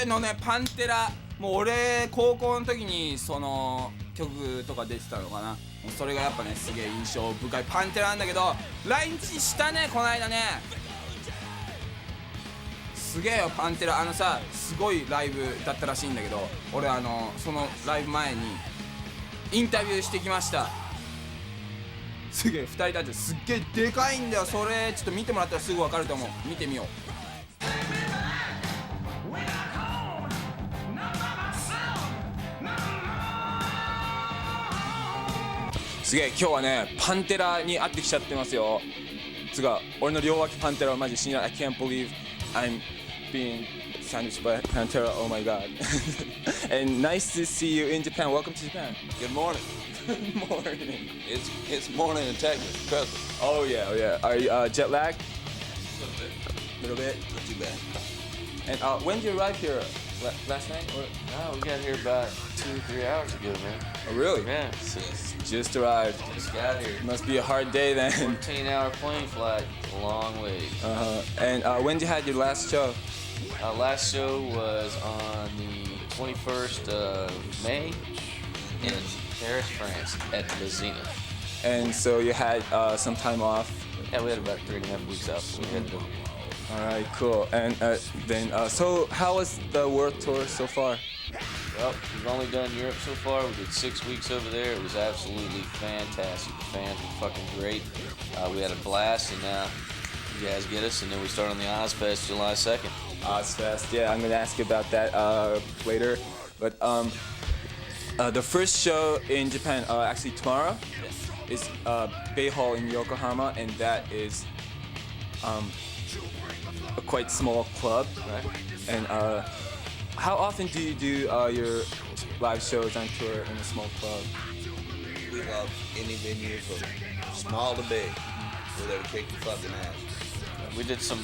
のねパンテラ、もう俺高校の時にその曲とか出てたのかな。もうそれがやっぱねすげえ印象深いパンテラなんだけど、来日したねこの間ね。すげえよパンテラ。さすごいライブだったらしいんだけど、俺そのライブ前にインタビューしてきました。すげえ2人だってすっげえでかいんだよ。それちょっと見てもらったらすぐ分かると思う。見てみよう。すげえ今日はねパンテラに会ってきちゃってますよ。つが俺の両脇パンテラはマジ信じない。I can't believe I'm being sandwiched by Pantera. Oh my god. And nice to see you in Japan. Welcome to Japan. Good morning. Good morning. It's morning in Texas, present. Oh yeah, oh yeah. Are you jet lagged? A little bit. Not too bad. And when did you arrive here? Last night? Or? No, we got here about 2-3 hours ago, man. Oh really? Yeah, Just arrived. just got here. Must be a hard day then. 14-hour plane flight, a long way. And when did you have your last show? Last show was on the 21st of May in Paris, France, at the Zena. And so you had some time off. Yeah, we had about 3.5 weeks off, so we had to go. All right, cool. And then, so how was the world tour so far? Well, we've only done Europe so far. We did 6 weeks over there. It was absolutely fantastic. The fans were fucking great. We had a blast, and now you guys get us, and then we start on the Ozfest July 2nd. Ozfest, yeah, I'm gonna ask you about that later. But the first show in Japan, actually tomorrow, is Bay Hall in Yokohama, and that is a quite small club. Right. And how often do you do your live shows on tour in a small club? We love any venue from small to big. We're there to kick the fucking ass. We did some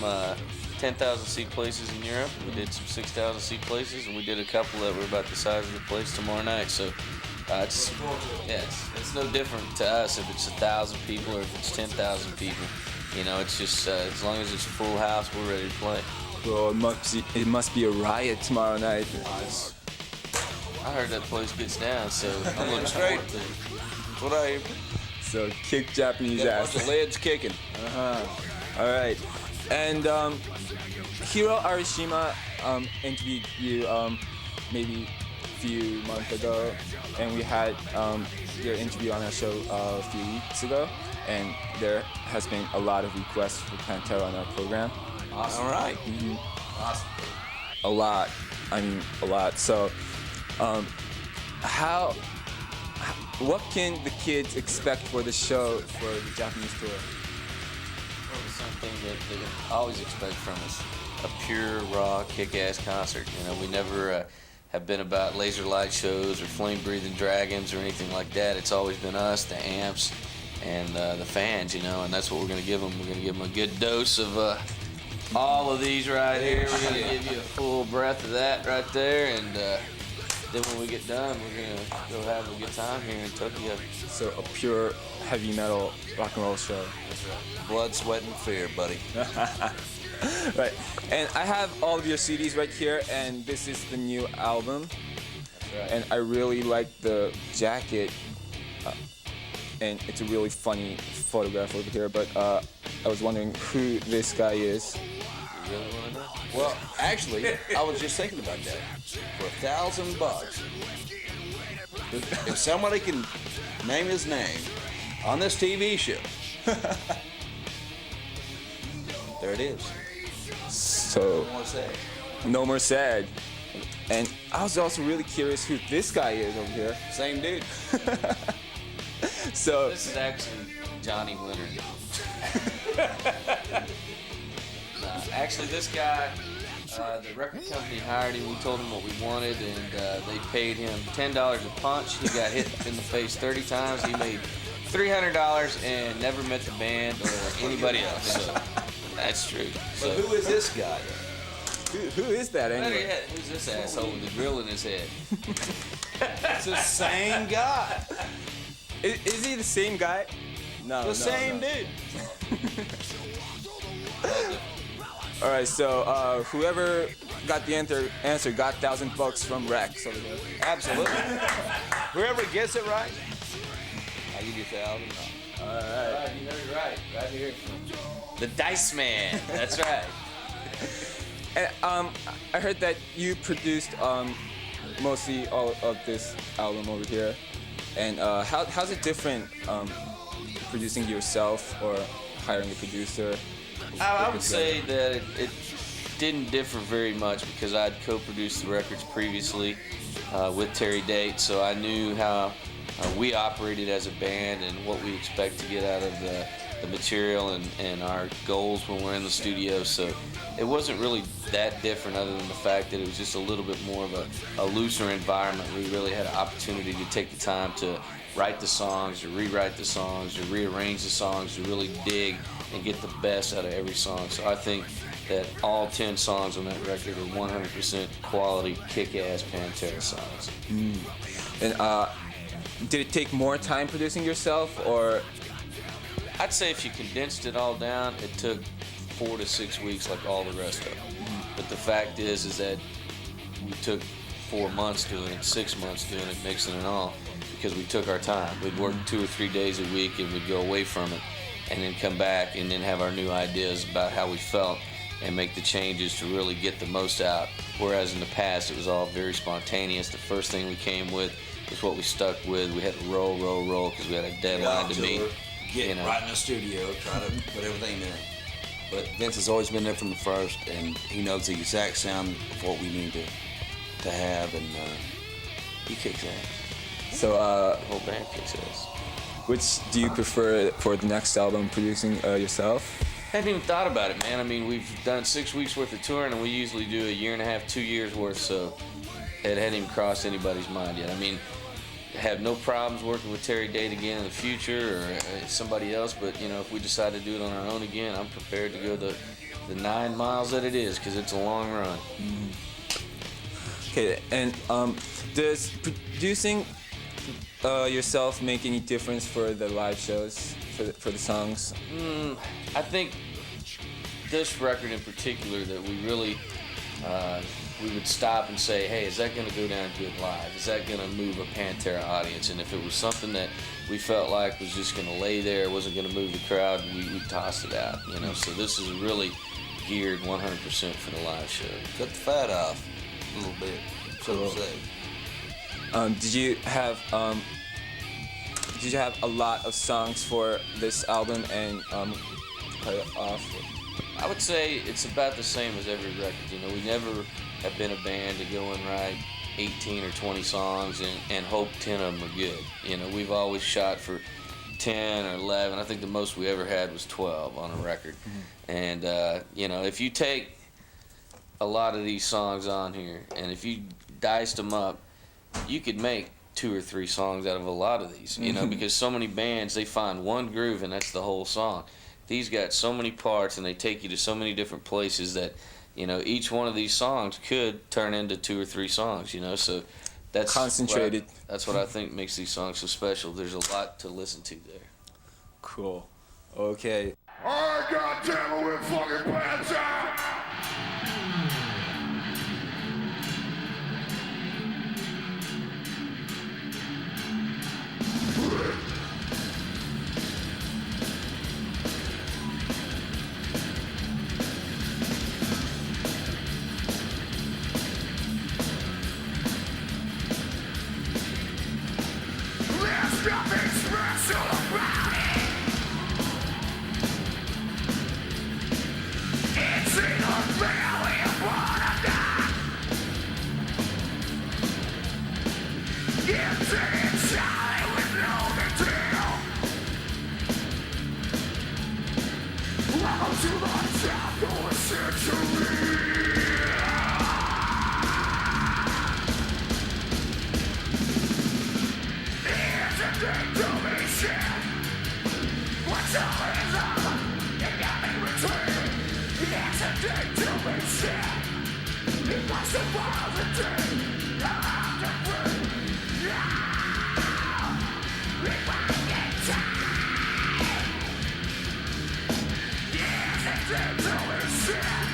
10,000 seat places in Europe. We did some 6,000 seat places, and we did a couple that were about the size of the place tomorrow night. So it's no different to us if it's 1,000 people or if it's 10,000 people. You know, it's just as long as it's a full house, we're ready to play. Well, it must be a riot tomorrow night. I heard that place gets down, so I'm looking straight. forward to it. That's what I So kick Japanese got a ass. bunch of leads kicking. All right. And Hiro Arishima interviewed you maybe a few months ago, and we had your interview on our show a few weeks ago, and there has been a lot of requests for Pantera on our program. Awesome. All right. Mm-hmm. Awesome. A lot. I mean, a lot. So, what can the kids expect for the show for the Japanese tour? Well, it's something that they can always expect from us. A pure, raw, kick-ass concert. You know, we never have been about laser light shows or flame-breathing dragons or anything like that. It's always been us, the amps, and the fans, you know, and that's what we're going to give them. We're going to give them a good dose of all of these right here. We're going to give you a full breath of that right there, and then when we get done, we're going to go have a good time here in Tokyo. So a pure heavy metal rock and roll show. That's right. Blood, sweat, and fear, buddy. Right. And I have all of your CDs right here, and this is the new album. That's right. And I really like the jacket, and it's a really funny photograph over here, but I was wondering who this guy is. You really want to know? Well, actually, I was just thinking about that. For $1,000, if somebody can name his name on this TV show, there it is. So, What more say? no more sad. And I was also really curious who this guy is over here. Same dude. So, This is actually Johnny Winter. Actually, this guy, the record company hired him. We told him what we wanted, and they paid him $10 a punch. He got hit in the face 30 times. He made $300 and never met the band or anybody else. So that's true. So So, who is this guy? who is that better anyway? yet, who's this asshole with the drill in his head? It's the same guy. Is he the same guy? No, The same dude. All right, so whoever got the answer got $1,000 from Rex over there. Absolutely. Whoever gets it right, I give you $1,000. All right. You heard it right. Right here. The Dice Man. That's right. And, I heard that you produced mostly all of this album over here. And how's it different producing yourself or hiring a producer? I would say that it didn't differ very much because I'd co-produced the records previously with Terry Date, so I knew how we operated as a band and what we expect to get out of the material and our goals when we're in the studio. So it wasn't really that different other than the fact that it was just a little bit more of a looser environment. We really had an opportunity to take the time to write the songs, or rewrite the songs, or rearrange the songs, to really dig and get the best out of every song. So I think that all 10 songs on that record are 100% quality, kick-ass Pantera songs. And did it take more time producing yourself, or? I'd say if you condensed it all down, it took 4 to 6 weeks like all the rest of them. But the fact is that we took 4 months doing it, 6 months doing it, mixing it all, because we took our time. We'd work 2 or 3 days a week and we'd go away from it and then come back and then have our new ideas about how we felt and make the changes to really get the most out. Whereas in the past, it was all very spontaneous. The first thing we came with was what we stuck with. We had to roll because we had a deadline to meet. Get right in the studio, try to put everything in. But Vince has always been there from the first, and he knows the exact sound of what we need to have, and he kicks ass. So, The whole band kicks ass. which do you prefer for the next album, producing yourself? I hadn't even thought about it, man. I mean, we've done 6 weeks worth of touring, and we usually do 1.5 2 years worth, so it hadn't even crossed anybody's mind yet. I mean, have no problems working with Terry Date again in the future, or somebody else, but you know, if we decide to do it on our own again, I'm prepared to go the 9 miles that it is, because it's a long run. Okay, and does producing yourself make any difference for the live shows, for the songs? I think this record in particular, that we really we would stop and say, hey, is that going to go down good live? Is that going to move a Pantera audience? And if it was something that we felt like was just going to lay there, wasn't going to move the crowd, we tossed it out, you know. So this is really geared 100% for the live show. Cut the fat off a little bit, so to say. Did you have a lot of songs for this album and cut it off? I would say it's about the same as every record. You know, we never have been a band to go and write 18 or 20 songs and hope 10 of them are good. You know, we've always shot for 10 or 11. I think the most we ever had was 12 on a record. And, you know, if you take a lot of these songs on here and if you diced them up, you could make 2 or 3 songs out of a lot of these, you know, because so many bands, they find one groove and that's the whole song. These got so many parts and they take you to so many different places that, you know, each one of these songs could turn into 2 or 3 songs, you know, so that's concentrated. That's what I think makes these songs so special. There's a lot to listen to there. Cool. Okay. I got devil with fucking Pantera! There's nothing special about it. It's in the belly of what I've got. It's inside with no detail. Welcome to the top of a century. What's all is up? You got me returned. Yes, a day to be sad. It was the positive. I'm the free. It might get time. Yes, a day to be sad.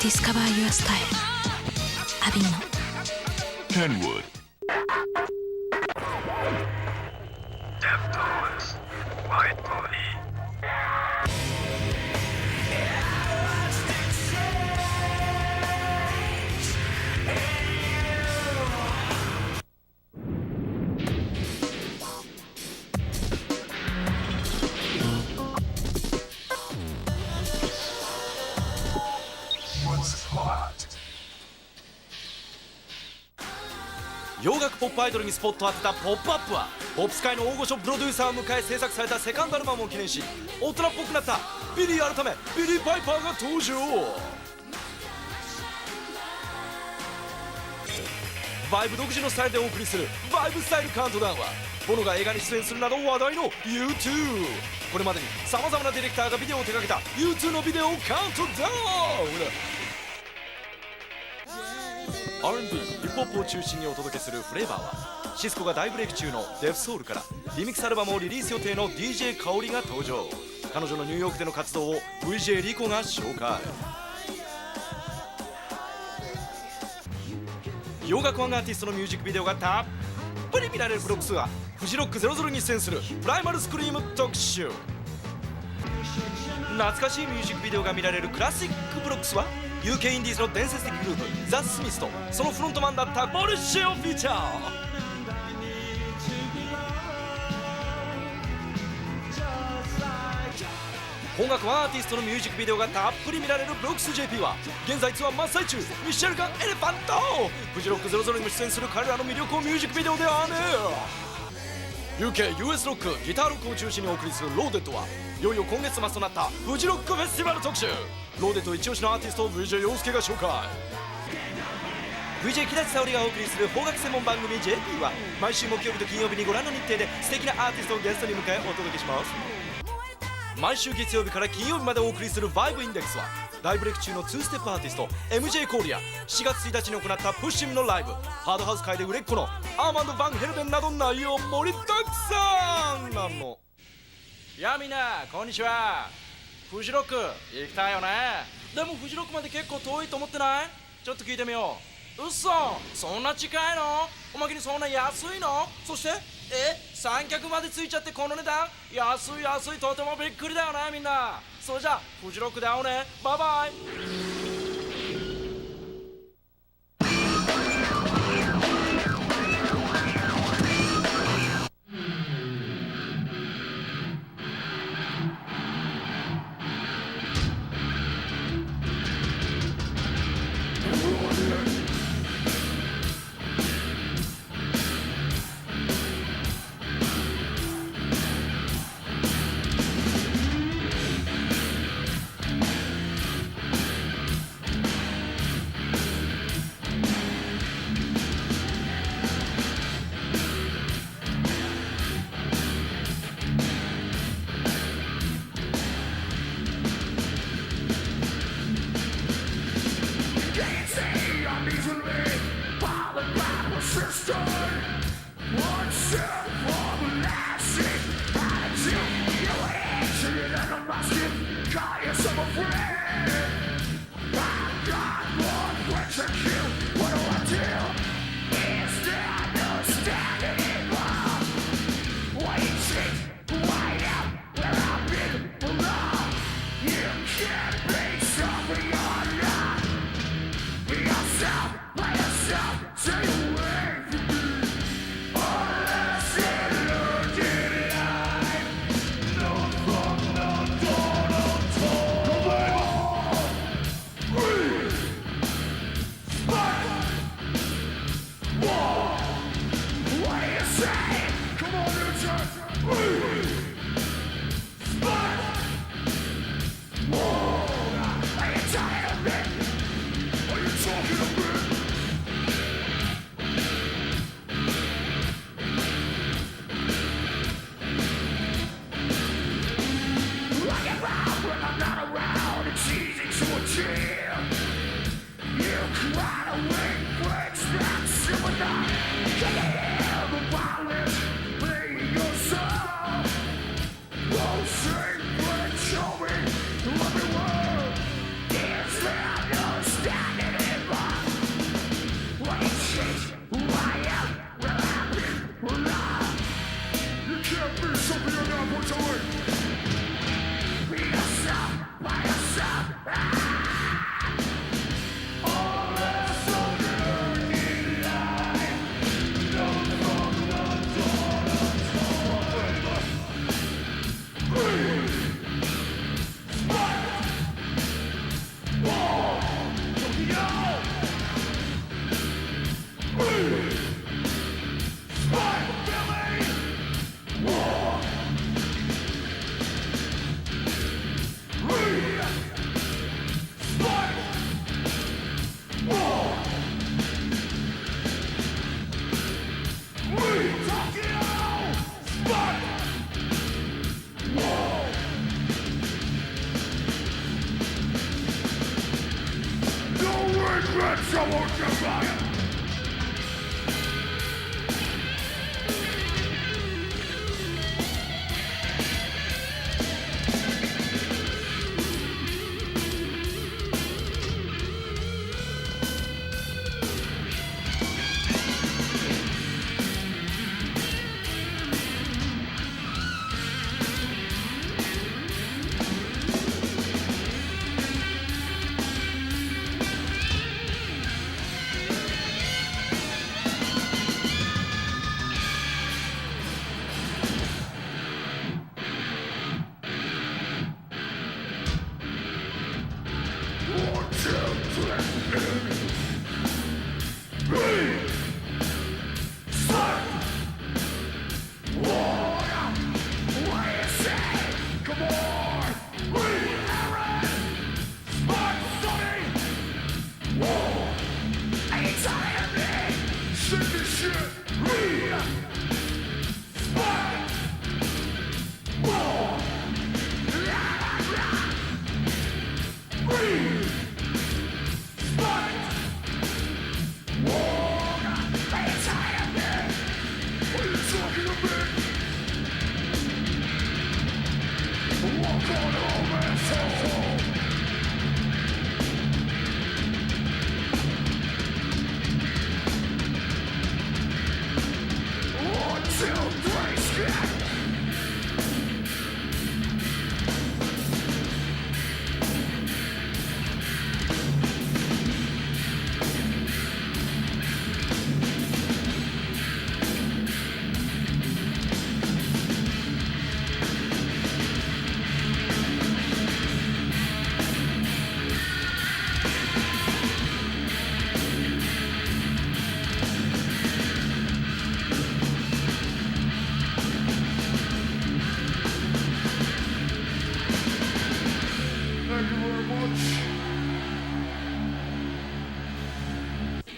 Discover your style. Avino. Kenwood. Deftones. White body. What's hot? 洋楽ポップアイドルにスポットを当てた「ポップアップはポップス界の大御所プロデューサーを迎え制作されたセカンドアルバムを記念し、大人っぽくなったビリー改めビリー・パイパーが登場。バイブ独自のスタイルでお送りするバイブスタイルカウントダウンは、ボノが映画に出演するなど話題の U2。 これまでにさまざまなディレクターがビデオを手掛けた U2 のビデオをカウントダウン。R&B、ヒップホップを中心にお届けするフレーバーは、シスコが大ブレイク中のデフソウルからリミックスアルバムをリリース予定の DJ 香織が登場。彼女のニューヨークでの活動を VJ リコが紹介。洋楽ワンアーティストのミュージックビデオがたっぷり見られるブロックスはフジロック00に出演するプライマルスクリーム特集。懐かしいミュージックビデオが見られるクラシックブロックスは UK インディーズの伝説的グループザ・スミスとそのフロントマンだったボルシェをフィーチャー。本楽ワンアーティストのミュージックビデオがたっぷり見られるブロックス JP は現在ツアー真っ最中。ミシェルガン・エレファントフジロック00にも出演する彼らの魅力をミュージックビデオではね。 UK、US ロック、ギターロックを中心にお送りするローデッドはいよいよ今月末となったフジロックフェスティバル特集。ローデッド一押しのアーティストを VJ 陽介が紹介。 VJ 木立沙織がお送りする邦楽専門番組 JP は毎週木曜日と金曜日にご覧の日程で素敵なアーティストをゲストに迎えお届けします。毎週月曜日から金曜日までお送りするバイブインデックスは大ブレイク中の2ステップアーティスト MJ コーリア、4月1日に行ったプッシムのライブ、ハードハウス界で売れっ子のアーマンド・バンヘルベンなど内容盛りだくさんなの。いやみんなこんにちは。フジロック行きたいよね。でもフジロックまで結構遠いと思ってない？ちょっと聞いてみよう。うっそ、そんな近いの？おまけにそんな安いの？そして三脚までついちゃってこの値段？安い安い、とてもびっくりだよねみんな。それじゃあフジロックで会おうね。バイバイ。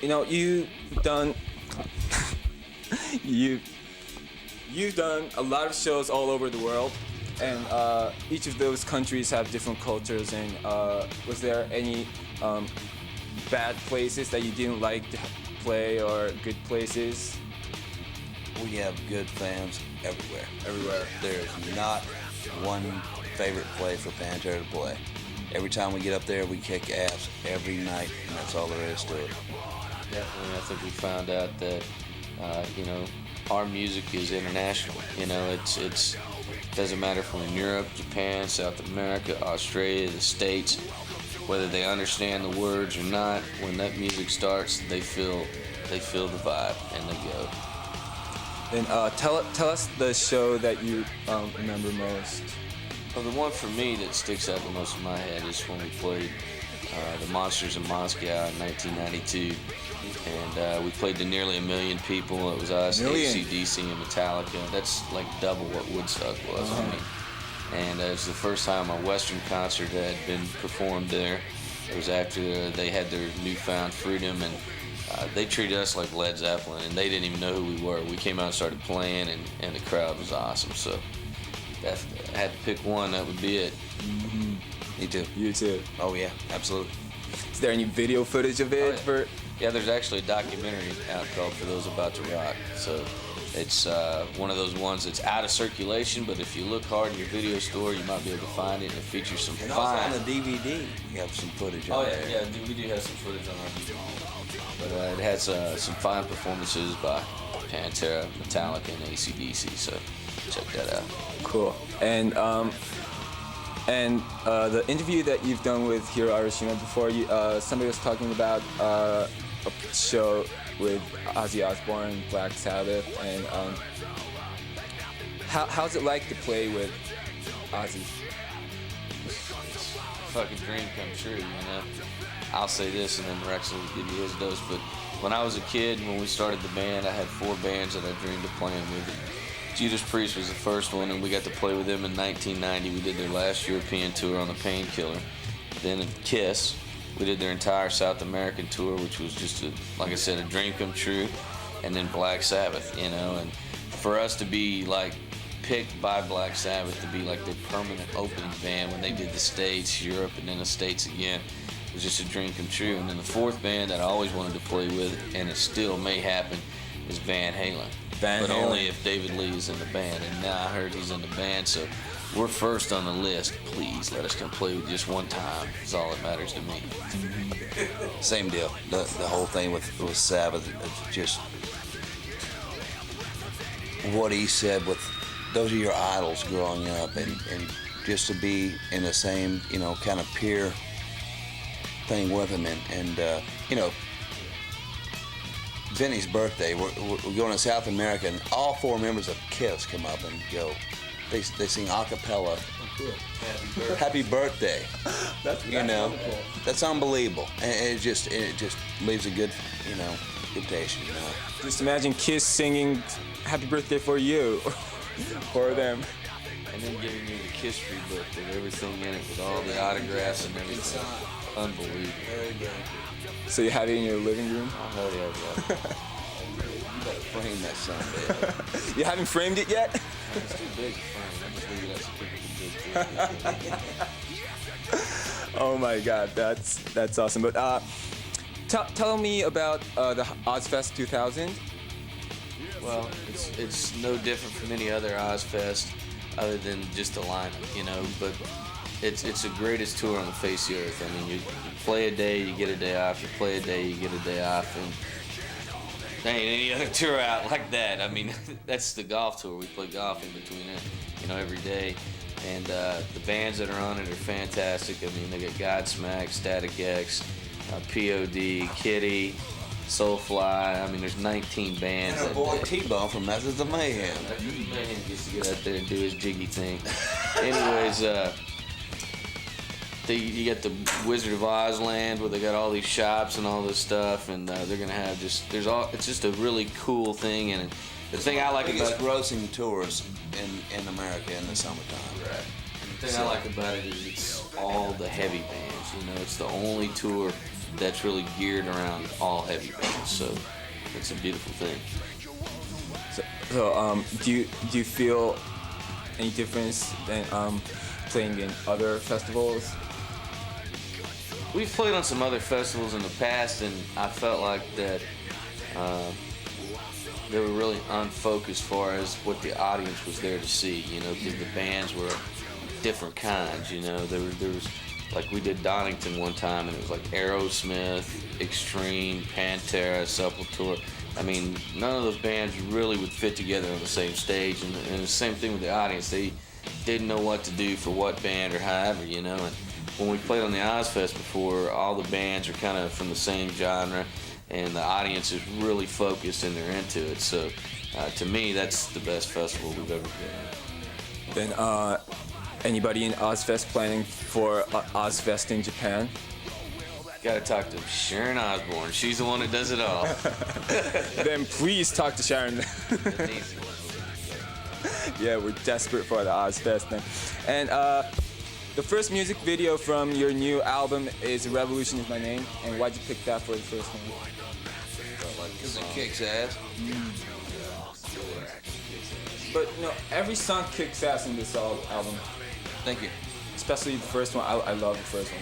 You know, you've done a lot of shows all over the world, and each of those countries have different cultures. And was there any bad places that you didn't like to play, or good places? We have good fans everywhere. Everywhere. There's not one favorite place for Pantera to play. Every time we get up there, we kick ass every night, and that's all there is to it. Definitely, I think we found out that our music is international. You know, it doesn't matter if we're in Europe, Japan, South America, Australia, the States, whether they understand the words or not. When that music starts, they feel the vibe and they go. And tell us the show that you remember most. Well, the one for me that sticks out the most in my head is when we played the Monsters in Moscow in 1992. And we played to nearly 1 million people. It was us, AC/DC, and Metallica. That's like double what Woodstock was. I mean. And it was the first time a Western concert had been performed there. It was after they had their newfound freedom, and they treated us like Led Zeppelin, and they didn't even know who we were. We came out and started playing, and the crowd was awesome. So if I had to pick one, that would be it. Mm-hmm. Me too. You too. Oh yeah, absolutely. Is there any video footage of it? Oh, yeah. Yeah, there's actually a documentary out called For Those About to Rock. So it's one of those ones that's out of circulation, but if you look hard in your video store, you might be able to find it, and it features some and fine. also on the DVD, you have some footage on there. Yeah, we do have some footage on our DVD. But it has some fine performances by Pantera, Metallica, and AC/DC, so check that out. Cool. And the interview that you've done with Hiro Arashima before, somebody was talking about a show with Ozzy Osbourne, Black Sabbath, and how's it like to play with Ozzy? It's a fucking dream come true, you know. I'll say this, and then Rex will give you his dose. But when I was a kid, when we started the band, I had 4 bands that I dreamed of playing with. Judas Priest was the first one, and we got to play with them in 1990. We did their last European tour on the Painkiller. Then Kiss, we did their entire South American tour, which was just, like I said, a dream come true. And then Black Sabbath, you know. And for us to be like picked by Black Sabbath to be like their permanent opening band when they did the States, Europe, and then the States again, it was just a dream come true. And then the 4th band that I always wanted to play with, and it still may happen, is Van Halen. But only if David Lee is in the band, and now I heard he's in the band, so we're first on the list. Please let us come play with just one time. It's all that matters to me. Same deal. The whole thing with Sabbath, just what he said with those are your idols growing up, and just to be in the same, you know, kind of peer thing with him, and Vinnie's birthday, we're going to South America, and all 4 members of Kiss come up and go. They sing a cappella. Oh, cool. Happy birthday. That's wonderful. That's unbelievable, and it just leaves a good, good taste. Just imagine Kiss singing "Happy Birthday" for you, for them. And then giving you the Kiss Tree book with everything in it, with all the autographs and everything. Unbelievable. So you have it in your living room? Oh, hell yeah. You better frame that son, baby. You haven't framed it yet? It's too big to frame. I just leave it as a big. Oh my God, that's awesome. But tell me about the Ozfest 2000. Well, it's no different from any other Ozfest. other than just the lineup, you know. But it's the greatest tour on the face of the earth. I mean, you play a day, you get a day off. You play a day, you get a day off, and there ain't any other tour out like that. I mean, that's the golf tour. We play golf in between it, you know, every day. And the bands that are on it are fantastic. I mean, they got Godsmack, Static X, POD, Kitty, Soulfly. I mean, there's 19 bands. And our boy T-Bone from Methods of Mayhem. Man gets to get out there and do his jiggy thing. Anyways, you get the Wizard of Oz land where they got all these shops and all this stuff, and they're gonna have it's just a really cool thing. And the thing I like about grossing tours in America in the summertime. Right. The thing I like about it is it's all the heavy bands. You know, it's the only tour that's really geared around all heavy bands. So it's a beautiful thing. So do you feel any difference than playing in other festivals? We've played on some other festivals in the past, and I felt like that they were really unfocused as far as what the audience was there to see, you know, because the bands were different kinds, you know. There was, like, we did Donington one time, and it was like Aerosmith, Extreme, Pantera, Sepultura. I mean, none of those bands really would fit together on the same stage, and the same thing with the audience. They didn't know what to do for what band or however, you know. And when we played on the Ozfest before, all the bands are kind of from the same genre, and the audience is really focused and they're into it. So to me, that's the best festival we've ever been at. Then anybody in Ozfest planning for Ozfest in Japan? Gotta talk to Sharon Osbourne. She's the one that does it all. Then please talk to Sharon. Yeah, we're desperate for the Ozfest then. And the first music video from your new album is Revolution Is My Name. And why'd you pick that for the first one? Because it kicks ass. But no, every song kicks ass in this album. Thank you. Especially the first one. I love the first one.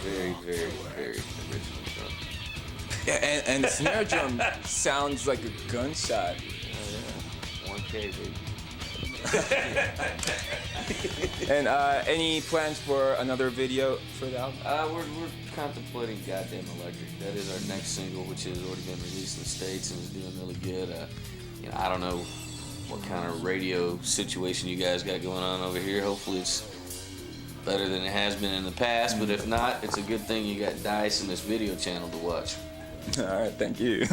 Very, very, very original drum. Yeah, and the snare drum sounds like a gunshot. Yeah. 1K, baby. And any plans for another video for the album? We're contemplating Goddamn Electric. That is our next single, which has already been released in the States and is doing really good. You know, I don't know what kind of radio situation you guys got going on over here. Hopefully it's better than it has been in the past, but if not, it's a good thing you got Dice and this video channel to watch. All right, thank you.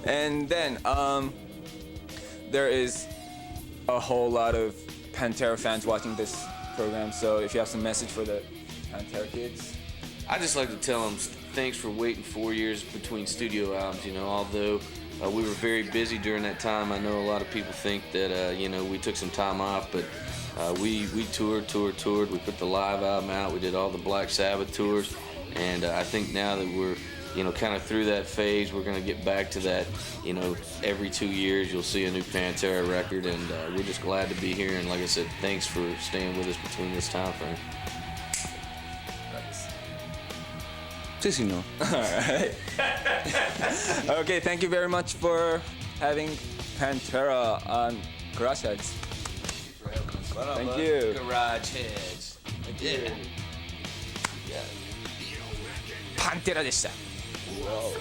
And then there is a whole lot of Pantera fans watching this program, so if you have some message for the Pantera kids. I just like to tell them thanks for waiting 4 years between studio albums. You know, although we were very busy during that time, I know a lot of people think that you know, we took some time off, but we toured. We put the live album out. We did all the Black Sabbath tours, and I think now that we're, you know, kind of through that phase, we're going to get back to that. You know, every 2 years you'll see a new Pantera record, and we're just glad to be here. And like I said, thanks for staying with us between this time frame. Sí, no. All right. Okay, thank you very much for having Pantera on Garageheadz. Thank you. Garageheadz. Yeah. Pantera でした。Wow.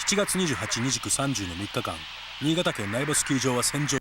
7月28、29、30の3日間、新潟県苗場スキー場は戦場